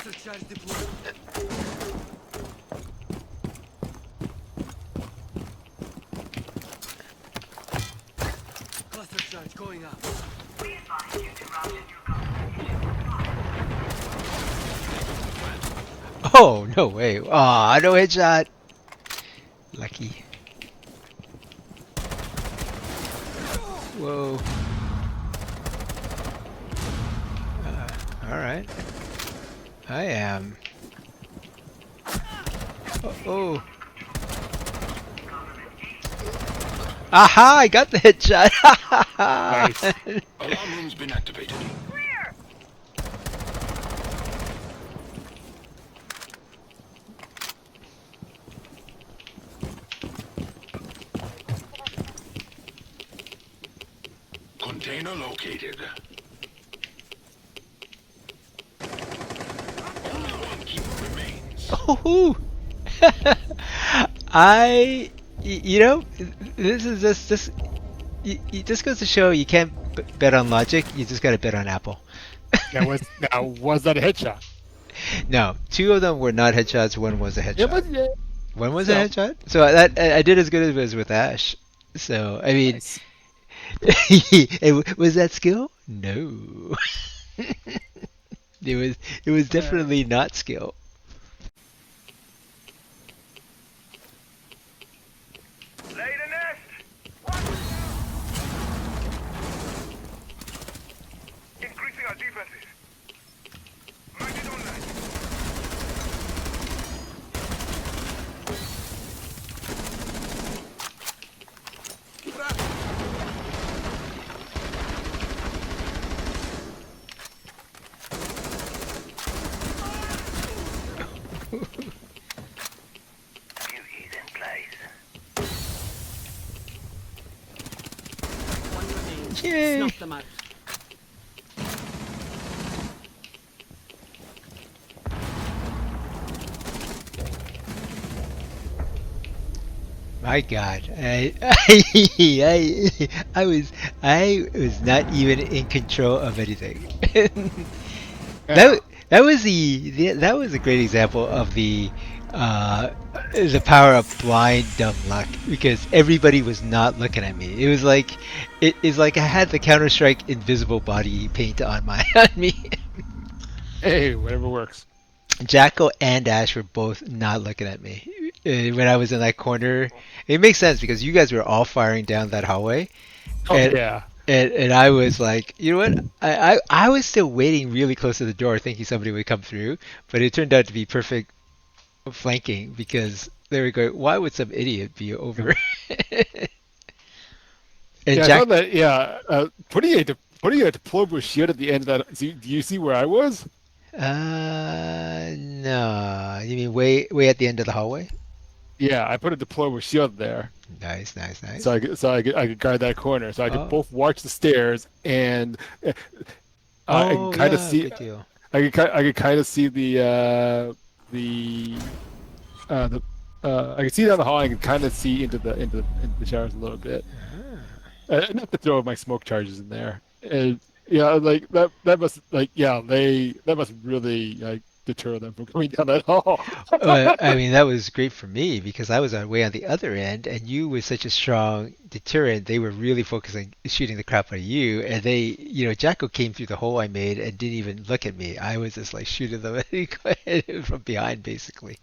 Cluster charge deployed. Cluster charge going up. Oh, no way. Aw, no headshot. Lucky. Whoa. Alright. I am. Oh. Aha! I got the headshot! Nice. Alarm room's been activated. Container located. Only one keeper remains. Oh, this is just this goes to show you can't bet on logic. You just gotta bet on Apple. Was that a headshot? No, two of them were not headshots. One was a It was, headshot. yeah. One was So- a headshot. So that I did as good as it was with Ash. So I mean, Nice. was that skill? No. It was definitely not skill. Lay the nest! Increasing our defenses. Magnet online. Duties in place. One remains. Yay. Snuff them out. My God, I was not even in control of anything. That was that was a great example of the power of blind dumb luck because everybody was not looking at me. It was like it's like I had the Counter-Strike invisible body paint on on me. Hey, whatever works. Jacko and Ash were both not looking at me when I was in that corner. It makes sense because you guys were all firing down that hallway. Oh, And- yeah. And I was like, you know what? I was still waiting really close to the door thinking somebody would come through, but it turned out to be perfect flanking because they were going, why would some idiot be over? And Yeah, I Jack, thought that, yeah. Putting a deployable shield at the end of that. Do you see where I was? no, you mean way at the end of the hallway? Yeah, I put a deployable shield there, Nice, nice, nice. so I could guard that corner, so I could Oh. both watch the stairs and Oh, kind yeah, of see. good deal. I could kind of see the I could see down the hall. I could kind of see into the showers a little bit. Enough to throw my smoke charges in there. And yeah, like that must that must really like deter them from coming down that hall. I mean, that was great for me because I was way on the other end, and you were such a strong deterrent. They were really focusing shooting the crap out of you, and Jacko came through the hole I made and didn't even look at me. I was just like shooting them from behind, basically.